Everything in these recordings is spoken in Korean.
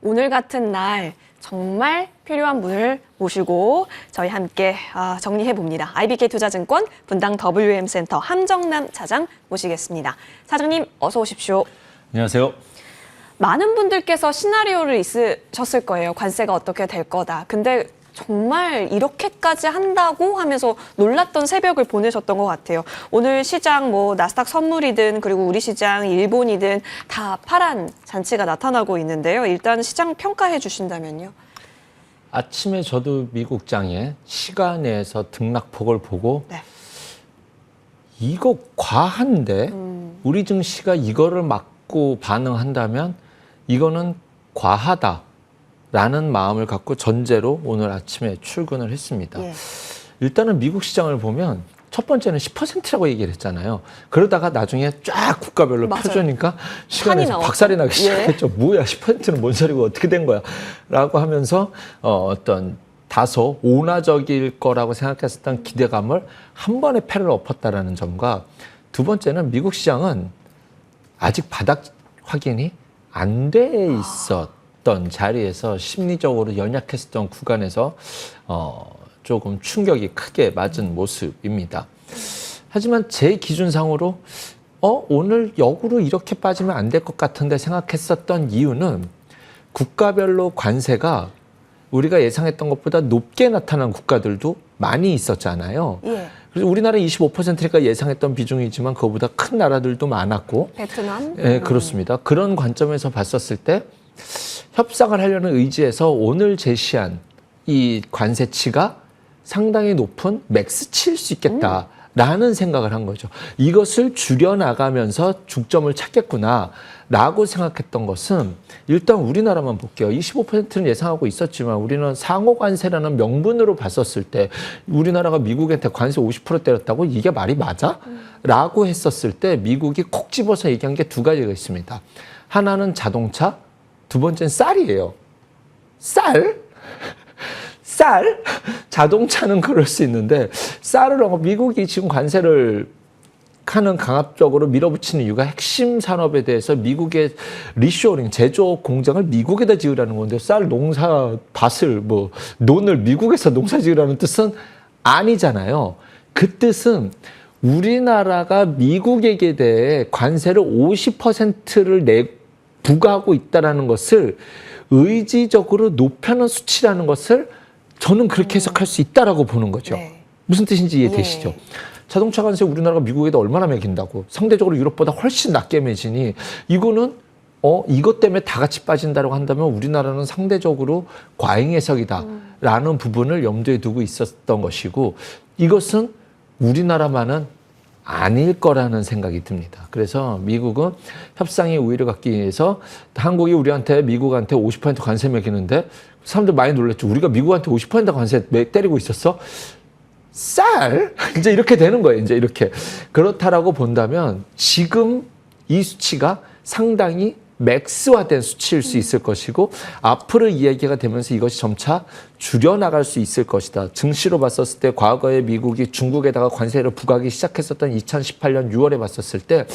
오늘 같은 날 정말 필요한 분을 모시고 저희 함께 정리해 봅니다. IBK 투자증권 분당 WM센터 함정남 차장 모시겠습니다. 사장님 어서 오십시오. 안녕하세요. 많은 분들께서 시나리오를 있으셨을 거예요. 관세가 어떻게 될 거다. 근데 정말 이렇게까지 한다고 하면서 놀랐던 새벽을 보내셨던 것 같아요. 오늘 시장 나스닥 선물이든 그리고 우리 시장 일본이든 다 파란 잔치가 나타나고 있는데요. 일단 시장 평가해 주신다면요. 아침에 저도 미국장에 시간에서 등락폭을 보고 네. 이거 과한데 우리 증시가 이거를 맞고 반응한다면 이거는 과하다라는 마음을 갖고 전제로 오늘 아침에 출근을 했습니다. 예. 일단은 미국 시장을 보면 첫 번째는 10%라고 얘기를 했잖아요. 그러다가 나중에 쫙 국가별로 맞아요. 펴주니까 시간에서 나왔죠. 박살이 나기 시작했죠. 예. 뭐야 10%는 뭔 소리고 어떻게 된 거야 라고 하면서 어떤 다소 온화적일 거라고 생각했었던 기대감을 한 번에 패를 엎었다라는 점과 두 번째는 미국 시장은 아직 바닥 확인이 안 돼 있었던 자리에서 심리적으로 연약했었던 구간에서 조금 충격이 크게 맞은 모습입니다. 하지만 제 기준상으로 오늘 역으로 이렇게 빠지면 안 될 것 같은데 생각했었던 이유는 국가별로 관세가 우리가 예상했던 것보다 높게 나타난 국가들도 많이 있었잖아요. 예. 그래서 우리나라 25%니까 예상했던 비중이지만 그거보다 큰 나라들도 많았고. 베트남? 네, 그렇습니다. 그런 관점에서 봤었을 때 협상을 하려는 의지에서 오늘 제시한 이 관세치가 상당히 높은 맥스치일 수 있겠다라는 생각을 한 거죠. 이것을 줄여나가면서 중점을 찾겠구나라고 생각했던 것은 일단 우리나라만 볼게요. 25%는 예상하고 있었지만 우리는 상호 관세라는 명분으로 봤었을 때 우리나라가 미국한테 관세 50% 때렸다고 이게 말이 맞아? 라고 했었을 때 미국이 콕 집어서 얘기한 게 두 가지가 있습니다. 하나는 자동차, 두 번째는 쌀이에요. 쌀? 자동차는 그럴 수 있는데 쌀을 미국이 지금 관세를 하는 강압적으로 밀어붙이는 이유가 핵심 산업에 대해서 미국의 리쇼링 제조업 공장을 미국에다 지으라는 건데 쌀 농사 밭을 논을 미국에서 농사 지으라는 뜻은 아니잖아요. 그 뜻은 우리나라가 미국에게 대해 관세를 50%를 부과하고 있다는 것을 의지적으로 높여놓은 수치라는 것을 저는 그렇게 해석할 수 있다라고 보는 거죠. 네. 무슨 뜻인지 이해되시죠? 예. 자동차 관세 우리나라가 미국에다 얼마나 매긴다고. 상대적으로 유럽보다 훨씬 낮게 매지니 이거는 이것 때문에 다 같이 빠진다고 한다면 우리나라는 상대적으로 과잉 해석이다라는 부분을 염두에 두고 있었던 것이고 이것은 우리나라만은 아닐 거라는 생각이 듭니다. 그래서 미국은 협상의 우위를 갖기 위해서 한국이 우리한테 미국한테 50% 관세 매기는데 사람들 많이 놀랐죠. 우리가 미국한테 50% 관세 때리고 있었어? 쌀? 이제 이렇게 되는 거예요. 이제 이렇게. 그렇다라고 본다면 지금 이 수치가 상당히 맥스화된 수치일 수 있을 것이고 앞으로 이야기가 되면서 이것이 점차 줄여나갈 수 있을 것이다. 증시로 봤었을 때 과거에 미국이 중국에다가 관세를 부과하기 시작했었던 2018년 6월에 봤었을 때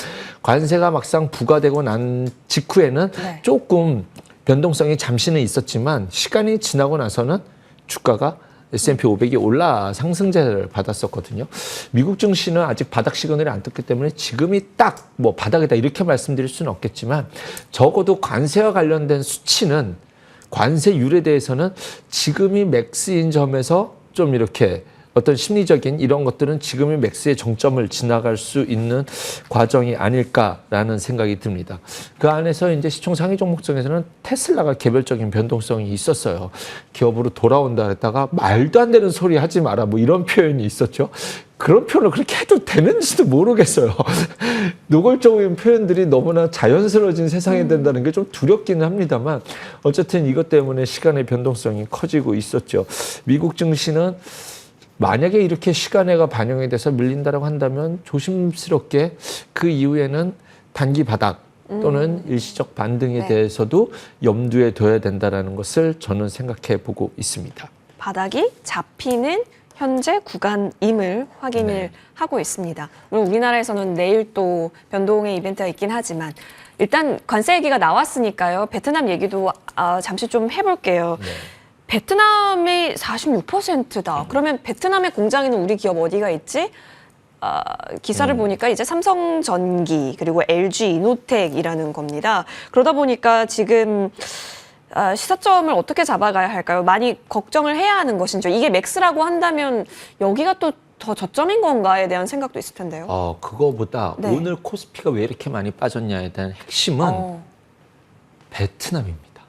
관세가 막상 부과되고 난 직후에는 네. 조금 변동성이 잠시는 있었지만 시간이 지나고 나서는 주가가 S&P 500이 올라 상승세를 받았었거든요. 미국 증시는 아직 바닥 시그널이 안 떴기 때문에 지금이 딱 바닥이다 이렇게 말씀드릴 수는 없겠지만 적어도 관세와 관련된 수치는 관세율에 대해서는 지금이 맥스인 점에서 좀 이렇게 어떤 심리적인 이런 것들은 지금의 맥스의 정점을 지나갈 수 있는 과정이 아닐까라는 생각이 듭니다. 그 안에서 이제 시총 상위 종목 중에서는 테슬라가 개별적인 변동성이 있었어요. 기업으로 돌아온다 했다가 말도 안 되는 소리 하지 마라 이런 표현이 있었죠. 그런 표현을 그렇게 해도 되는지도 모르겠어요. 노골적인 표현들이 너무나 자연스러워진 세상이 된다는 게 좀 두렵기는 합니다만 어쨌든 이것 때문에 시간의 변동성이 커지고 있었죠. 미국 증시는 만약에 이렇게 시간에가 반영이 돼서 밀린다고 한다면 조심스럽게 그 이후에는 단기 바닥 또는 일시적 반등에 네. 대해서도 염두에 둬야 된다는 것을 저는 생각해 보고 있습니다. 바닥이 잡히는 현재 구간임을 확인을 네. 하고 있습니다. 물론 우리나라에서는 내일 또 변동의 이벤트가 있긴 하지만 일단 관세 얘기가 나왔으니까요. 베트남 얘기도 잠시 좀 해볼게요. 네. 베트남이 46%다. 그러면 베트남의 공장에는 우리 기업 어디가 있지? 기사를 보니까 이제 삼성전기 그리고 LG 이노텍이라는 겁니다. 그러다 보니까 지금 시사점을 어떻게 잡아가야 할까요? 많이 걱정을 해야 하는 것인지 이게 맥스라고 한다면 여기가 또 더 저점인 건가에 대한 생각도 있을 텐데요. 그거보다 네. 오늘 코스피가 왜 이렇게 많이 빠졌냐에 대한 핵심은 베트남입니다.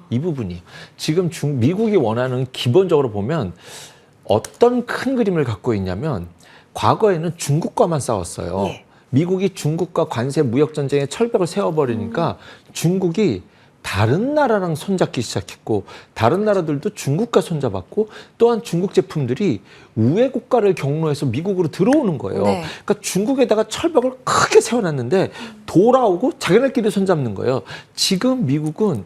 이 부분이에요. 지금 미국이 원하는 기본적으로 보면 어떤 큰 그림을 갖고 있냐면 과거에는 중국과만 싸웠어요. 예. 미국이 중국과 관세 무역 전쟁에 철벽을 세워버리니까 중국이 다른 나라랑 손잡기 시작했고 다른 나라들도 중국과 손잡았고 또한 중국 제품들이 우회 국가를 경로해서 미국으로 들어오는 거예요. 네. 그러니까 중국에다가 철벽을 크게 세워놨는데 돌아오고 자기네끼리 손잡는 거예요. 지금 미국은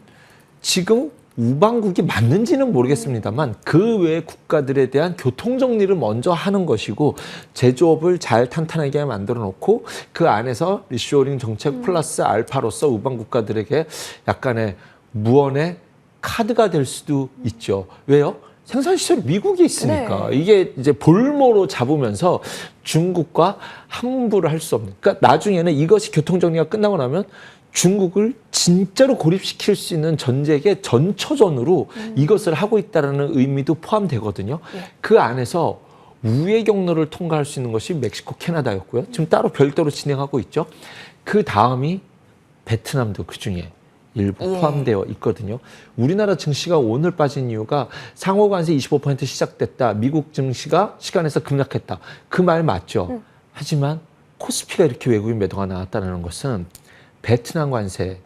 지금 우방국이 맞는지는 모르겠습니다만 그 외 국가들에 대한 교통 정리를 먼저 하는 것이고 제조업을 잘 탄탄하게 만들어 놓고 그 안에서 리쇼어링 정책 플러스 알파로서 우방 국가들에게 약간의 무언의 카드가 될 수도 있죠. 왜요? 생산 시설이 미국에 있으니까 네. 이게 이제 볼모로 잡으면서 중국과 함부로 할 수 없는. 그러니까 나중에는 이것이 교통 정리가 끝나고 나면 중국을 진짜로 고립시킬 수 있는 전 세계 전초전으로 이것을 하고 있다는 의미도 포함되거든요. 예. 그 안에서 우회 경로를 통과할 수 있는 것이 멕시코, 캐나다였고요. 지금 따로 별도로 진행하고 있죠. 그 다음이 베트남도 그중에 일부 예. 포함되어 있거든요. 우리나라 증시가 오늘 빠진 이유가 상호관세 25% 시작됐다. 미국 증시가 시간에서 급락했다. 그 말 맞죠. 하지만 코스피가 이렇게 외국인 매도가 나왔다는 것은 베트남 관세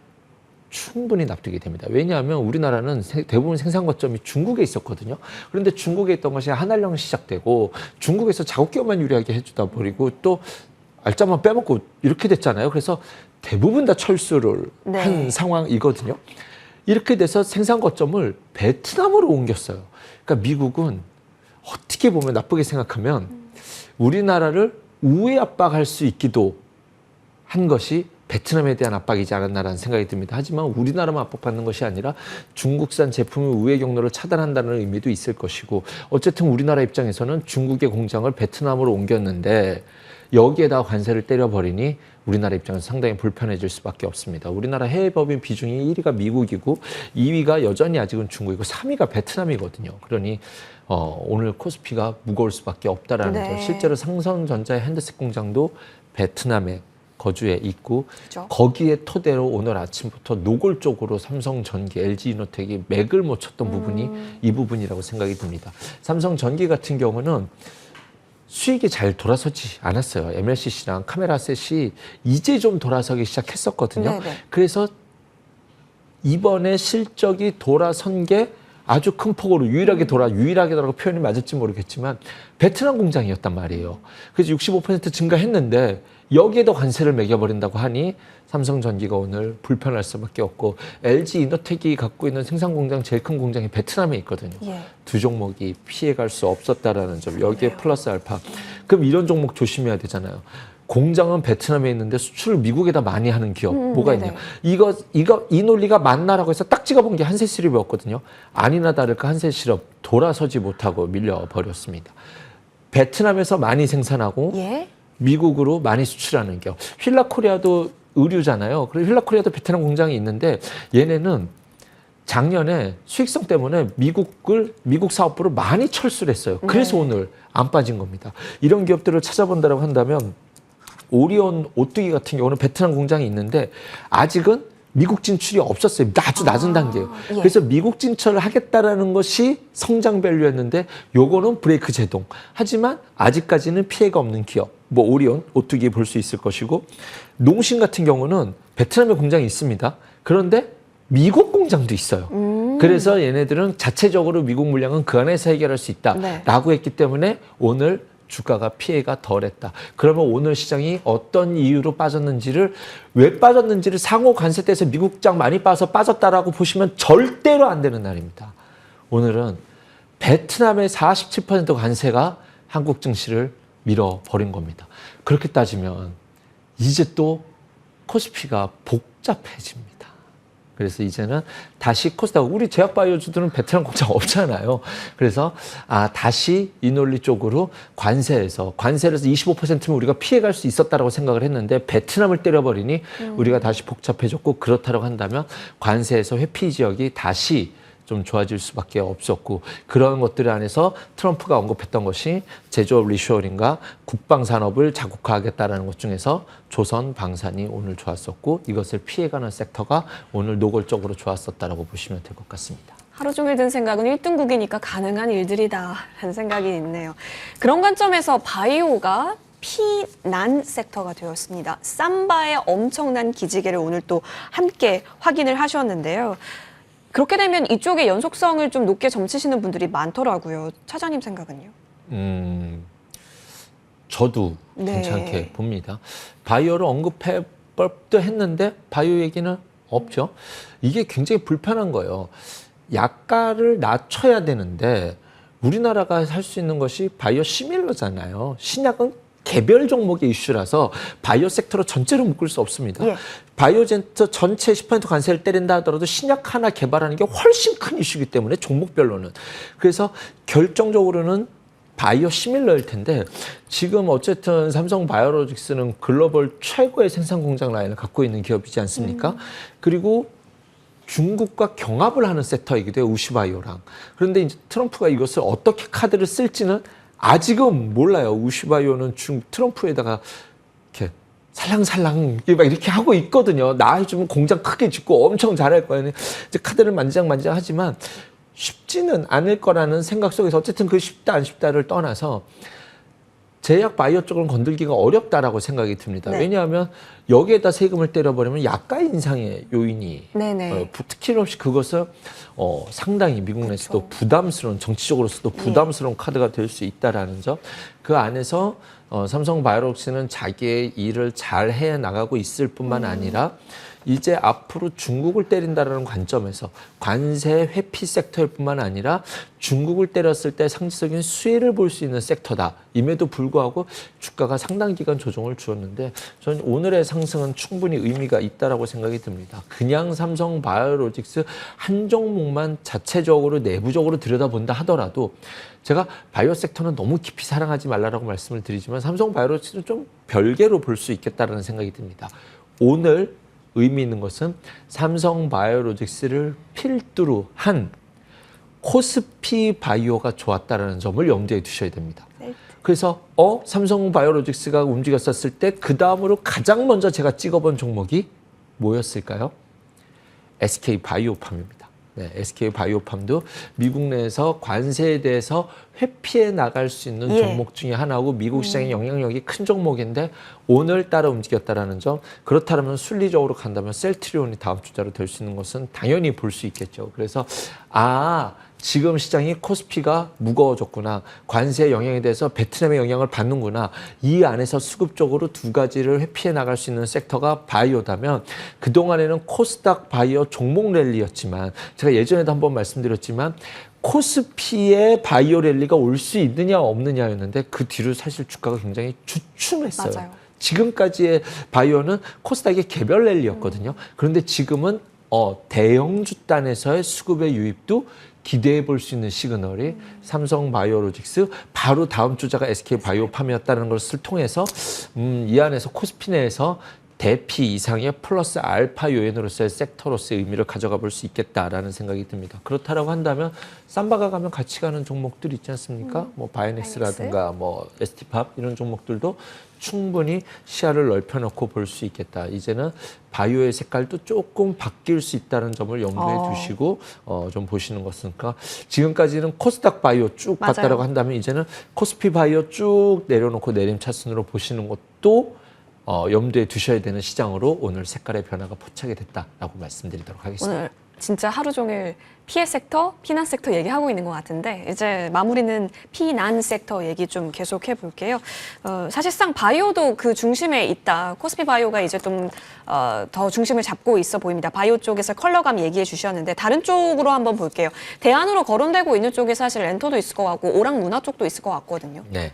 충분히 납득이 됩니다. 왜냐하면 우리나라는 대부분 생산 거점이 중국에 있었거든요. 그런데 중국에 있던 것이 한알령 시작되고 중국에서 자국기업만 유리하게 해주다 버리고 또 알짜만 빼먹고 이렇게 됐잖아요. 그래서 대부분 다 철수를 네. 한 상황이거든요. 이렇게 돼서 생산 거점을 베트남으로 옮겼어요. 그러니까 미국은 어떻게 보면 나쁘게 생각하면 우리나라를 우회 압박할 수 있기도 한 것이 베트남에 대한 압박이지 않았나라는 생각이 듭니다. 하지만 우리나라만 압박받는 것이 아니라 중국산 제품의 우회 경로를 차단한다는 의미도 있을 것이고 어쨌든 우리나라 입장에서는 중국의 공장을 베트남으로 옮겼는데 여기에다 관세를 때려버리니 우리나라 입장에서 상당히 불편해질 수밖에 없습니다. 우리나라 해외 법인 비중이 1위가 미국이고 2위가 여전히 아직은 중국이고 3위가 베트남이거든요. 그러니 오늘 코스피가 무거울 수밖에 없다라는 네. 점. 실제로 삼성전자의 핸드셋 공장도 베트남에 거주해 있고 그렇죠. 거기에 토대로 오늘 아침부터 노골적으로 삼성전기, LG이노텍이 맥을 못 쳤던 부분이 이 부분이라고 생각이 듭니다. 삼성전기 같은 경우는 수익이 잘 돌아서지 않았어요. MLCC랑 카메라셋이 이제 좀 돌아서기 시작했었거든요. 네네. 그래서 이번에 실적이 돌아선 게 아주 큰 폭으로 유일하게라고 표현이 맞을지 모르겠지만 베트남 공장이었단 말이에요. 그래서 65% 증가했는데 여기에도 관세를 매겨버린다고 하니 삼성전기가 오늘 불편할 수밖에 없고 LG 이노텍이 갖고 있는 생산 공장 제일 큰 공장이 베트남에 있거든요. 예. 두 종목이 피해갈 수 없었다라는 점. 여기에 플러스 알파. 그럼 이런 종목 조심해야 되잖아요. 공장은 베트남에 있는데 수출을 미국에다 많이 하는 기업 뭐가 네네. 있냐? 이 논리가 맞나라고 해서 딱 찍어본 게 한세시럽이었거든요. 아니나 다를까 한세시럽 돌아서지 못하고 밀려버렸습니다. 베트남에서 많이 생산하고 예. 미국으로 많이 수출하는 기업. 휠라코리아도 의류잖아요. 그리고 휠라코리아도 베트남 공장이 있는데 얘네는 작년에 수익성 때문에 미국 사업부를 많이 철수를 했어요. 그래서 오늘 안 빠진 겁니다. 이런 기업들을 찾아본다고 한다면 오리온 오뚜기 같은 경우는 베트남 공장이 있는데 아직은 미국 진출이 없었어요. 아주 낮은 단계예요. 예. 그래서 미국 진출을 하겠다라는 것이 성장 밸류였는데 요거는 브레이크 제동. 하지만 아직까지는 피해가 없는 기업. 뭐 오리온, 오뚜기 볼 수 있을 것이고 농심 같은 경우는 베트남에 공장이 있습니다. 그런데 미국 공장도 있어요. 그래서 얘네들은 자체적으로 미국 물량은 그 안에서 해결할 수 있다라고 했기 때문에 오늘 주가가 피해가 덜했다. 그러면 오늘 시장이 어떤 이유로 빠졌는지를 왜 빠졌는지를 상호 관세대에서 미국장 많이 빠져서 빠졌다라고 보시면 절대로 안 되는 날입니다. 오늘은 베트남의 47% 관세가 한국 증시를 밀어버린 겁니다. 그렇게 따지면 이제 또 코스피가 복잡해집니다. 그래서 이제는 다시 코스닥, 우리 제약바이오주들은 베트남 공장 없잖아요. 그래서 다시 이 논리 쪽으로 관세를 해서 25%면 우리가 피해갈 수 있었다라고 생각을 했는데 베트남을 때려버리니 우리가 다시 복잡해졌고, 그렇다고 한다면 관세에서 회피 지역이 다시 좀 좋아질 수밖에 없었고, 그런 것들 안에서 트럼프가 언급했던 것이 제조업 리쇼어링과 국방산업을 자국화하겠다라는 것 중에서 조선방산이 오늘 좋았었고, 이것을 피해가는 섹터가 오늘 노골적으로 좋았었다라고 보시면 될 것 같습니다. 하루 종일 든 생각은 1등국이니까 가능한 일들이다 라는 생각이 있네요. 그런 관점에서 바이오가 피난 섹터가 되었습니다. 삼바의 엄청난 기지개를 오늘 또 함께 확인을 하셨는데요. 그렇게 되면 이쪽의 연속성을 좀 높게 점치시는 분들이 많더라고요. 차장님 생각은요? 저도 괜찮게 봅니다. 바이오를 언급해법도 했는데 바이오 얘기는 없죠. 이게 굉장히 불편한 거예요. 약가를 낮춰야 되는데 우리나라가 할 수 있는 것이 바이오 시밀러잖아요. 신약은 개별 종목의 이슈라서 바이오 섹터로 전체로 묶을 수 없습니다. 예. 바이오젠터 전체 10% 관세를 때린다 하더라도 신약 하나 개발하는 게 훨씬 큰 이슈이기 때문에 종목별로는. 그래서 결정적으로는 바이오 시밀러일 텐데, 지금 어쨌든 삼성 바이오로직스는 글로벌 최고의 생산 공장 라인을 갖고 있는 기업이지 않습니까? 그리고 중국과 경합을 하는 섹터이기도 해요, 우시바이오랑. 그런데 이제 트럼프가 이것을 어떻게 카드를 쓸지는 아직은 몰라요. 우시바이오는 트럼프에다가 이렇게 살랑살랑 막 이렇게 하고 있거든요. 나 해주면 공장 크게 짓고 엄청 잘할 거예요. 이제 카드를 만지작만지작 하지만 쉽지는 않을 거라는 생각 속에서 어쨌든 그 쉽다 안 쉽다를 떠나서 제약 바이오 쪽은 건들기가 어렵다라고 생각이 듭니다. 네. 왜냐하면 여기에다 세금을 때려버리면 약가 인상의 요인이 특히 없이 그것을 상당히 미국 내에서도 부담스러운, 정치적으로서도 부담스러운 카드가 될 수 있다라는 점. 그 안에서 삼성 바이오로직스는 자기의 일을 잘 해 나가고 있을 뿐만 아니라 이제 앞으로 중국을 때린다는 관점에서 관세 회피 섹터일 뿐만 아니라 중국을 때렸을 때 상대적인 수혜를 볼 수 있는 섹터다. 임에도 불구하고 주가가 상당 기간 조정을 주었는데 저는 오늘의 상승은 충분히 의미가 있다라고 생각이 듭니다. 그냥 삼성 바이오로직스 한 종목만 자체적으로 내부적으로 들여다본다 하더라도, 제가 바이오 섹터는 너무 깊이 사랑하지 말라라고 말씀을 드리지만 삼성 바이오로직스는 좀 별개로 볼 수 있겠다라는 생각이 듭니다. 오늘 의미 있는 것은 삼성 바이오로직스를 필두로 한 코스피 바이오가 좋았다라는 점을 염두에 두셔야 됩니다. 그래서 삼성 바이오로직스가 움직였었을 때 그 다음으로 가장 먼저 제가 찍어본 종목이 뭐였을까요? SK 바이오팜입니다. 네, SK 바이오팜도 미국 내에서 관세에 대해서 회피해 나갈 수 있는 종목 중에 하나고 미국 시장의 영향력이 큰 종목인데 오늘 따라 움직였다라는 점. 그렇다면 순리적으로 간다면 셀트리온이 다음 주자로 될 수 있는 것은 당연히 볼 수 있겠죠. 그래서 지금 시장이 코스피가 무거워졌구나. 관세의 영향에 대해서 베트남의 영향을 받는구나. 이 안에서 수급적으로 두 가지를 회피해 나갈 수 있는 섹터가 바이오다면, 그동안에는 코스닥 바이오 종목 랠리였지만 제가 예전에도 한번 말씀드렸지만 코스피의 바이오 랠리가 올 수 있느냐 없느냐였는데 그 뒤로 사실 주가가 굉장히 주춤했어요. 맞아요. 지금까지의 바이오는 코스닥의 개별 랠리였거든요. 그런데 지금은 대형 주단에서의 수급의 유입도 기대해 볼 수 있는 시그널이 삼성 바이오로직스, 바로 다음 주자가 SK 바이오팜이었다는 것을 통해서 이 안에서 코스피 내에서 대피 이상의 플러스 알파 요인으로서의 섹터로서의 의미를 가져가 볼 수 있겠다라는 생각이 듭니다. 그렇다라고 한다면 삼바가 가면 같이 가는 종목들 있지 않습니까? 뭐 바이넥스라든가 뭐 ST팝 이런 종목들도 충분히 시야를 넓혀놓고 볼 수 있겠다. 이제는 바이오의 색깔도 조금 바뀔 수 있다는 점을 염두에 두시고 좀 보시는 것은, 그러니까 지금까지는 코스닥 바이오 쭉 봤다라고 한다면 이제는 코스피 바이오 쭉 내려놓고 내림차순으로 보시는 것도 염두에 두셔야 되는 시장으로 오늘 색깔의 변화가 포착이 됐다라고 말씀드리도록 하겠습니다. 오늘 진짜 하루 종일 피해 섹터, 피난 섹터 얘기하고 있는 것 같은데 이제 마무리는 피난 섹터 얘기 좀 계속 해볼게요. 사실상 바이오도 그 중심에 있다. 코스피 바이오가 이제 좀 더 중심을 잡고 있어 보입니다. 바이오 쪽에서 컬러감 얘기해 주셨는데 다른 쪽으로 한번 볼게요. 대안으로 거론되고 있는 쪽에 사실 렌터도 있을 것 같고 오락 문화 쪽도 있을 것 같거든요. 네.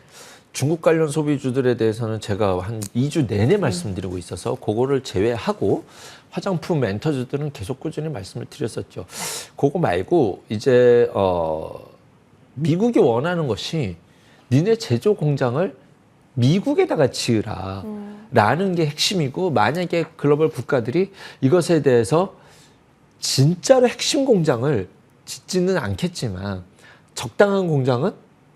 중국 관련 소비주들에 대해서는 제가 한 2주 내내 말씀드리고 있어서 그거를 제외하고 화장품 엔터주들은 계속 꾸준히 말씀을 드렸었죠. 그거 말고 이제 미국이 원하는 것이 니네 제조 공장을 미국에다가 지으라 라는 게 핵심이고 만약에 글로벌 국가들이 이것에 대해서 진짜로 핵심 공장을 짓지는 않겠지만 적당한 공장은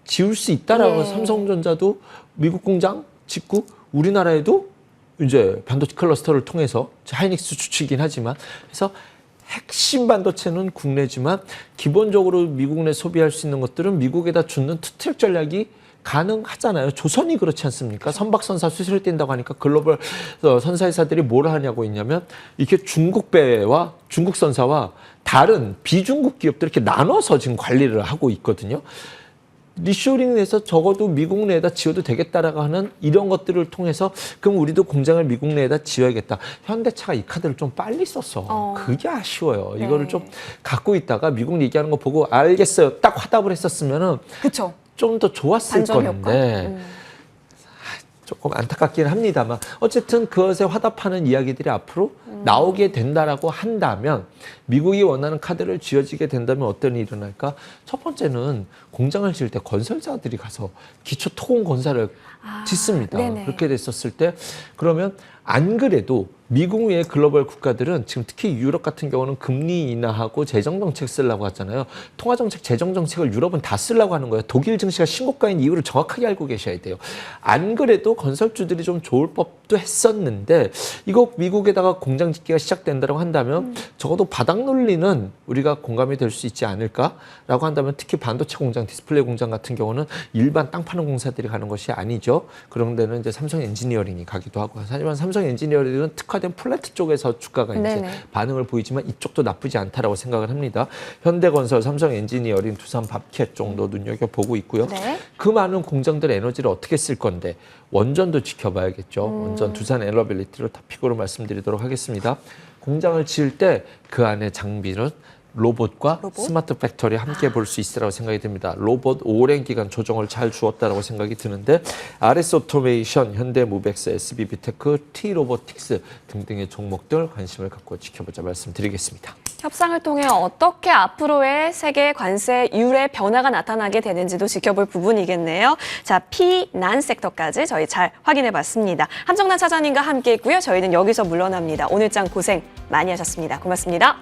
지을 수 있다라고 삼성전자도 미국 공장 짓고 우리나라에도 이제 반도체 클러스터를 통해서 하이닉스 주축이긴 하지만 그래서 핵심 반도체는 국내지만 기본적으로 미국 내 소비할 수 있는 것들은 미국에다 주는 투트랙 전략이 가능하잖아요. 조선이 그렇지 않습니까? 선박선사 수수료 뗀다고 하니까 글로벌 선사회사들이 뭘 하냐고 있냐면 이렇게 중국 배와 중국 선사와 다른 비중국 기업들 이렇게 나눠서 지금 관리를 하고 있거든요. 리쇼링에서 적어도 미국 내에다 지어도 되겠다라고 하는 이런 것들을 통해서 그럼 우리도 공장을 미국 내에다 지어야겠다. 현대차가 이 카드를 좀 빨리 썼어. 그게 아쉬워요. 네. 이거를 좀 갖고 있다가 미국 얘기하는 거 보고 알겠어요. 딱 화답을 했었으면은 그렇죠. 좀 더 좋았을 반전 효과. 건데 조금 안타깝긴 합니다만 어쨌든 그것에 화답하는 이야기들이 앞으로 나오게 된다라고 한다면 미국이 원하는 카드를 쥐어지게 된다면 어떤 일이 일어날까? 첫 번째는 공장을 지을 때 건설사들이 가서 기초 토공 건설을 짓습니다. 네네. 그렇게 됐었을 때 그러면 안 그래도 미국 외의 글로벌 국가들은 지금 특히 유럽 같은 경우는 금리 인하하고 재정정책 쓰려고 하잖아요. 통화정책, 재정정책을 유럽은 다 쓰려고 하는 거예요. 독일 증시가 신고가인 이유를 정확하게 알고 계셔야 돼요. 안 그래도 건설주들이 좀 좋을 법도 했었는데 이거 미국에다가 공장 짓기가 시작된다고 한다면 적어도 바닥 논리는 우리가 공감이 될 수 있지 않을까라고 한다면 특히 반도체 공장, 디스플레이 공장 같은 경우는 일반 땅 파는 공사들이 가는 것이 아니죠. 그런 데는 이제 삼성 엔지니어링이 가기도 하고 하지만 삼성 엔지니어링은 특화된 플랜트 쪽에서 주가가 이제 반응을 보이지만 이쪽도 나쁘지 않다라고 생각을 합니다. 현대건설, 삼성 엔지니어링, 두산 밥캣 정도 눈여겨보고 있고요. 네. 그 많은 공장들 에너지를 어떻게 쓸 건데 원전도 지켜봐야겠죠. 원전 두산 에너빌리티로 토픽으로 말씀드리도록 하겠습니다. 공장을 지을 때 그 안에 장비는 로봇과 스마트 팩토리 함께 볼 수 있으라고 생각이 듭니다. 로봇 오랜 기간 조정을 잘 주었다라고 생각이 드는데 RS 오토메이션, 현대무벡스, SB비테크, T로보틱스 등등의 종목들 관심을 갖고 지켜보자 말씀드리겠습니다. 협상을 통해 어떻게 앞으로의 세계 관세 율의 변화가 나타나게 되는지도 지켜볼 부분이겠네요. 자, 피난 섹터까지 저희 잘 확인해 봤습니다. 함정난 차장님과 함께 했고요. 저희는 여기서 물러납니다. 오늘장 고생 많이 하셨습니다. 고맙습니다.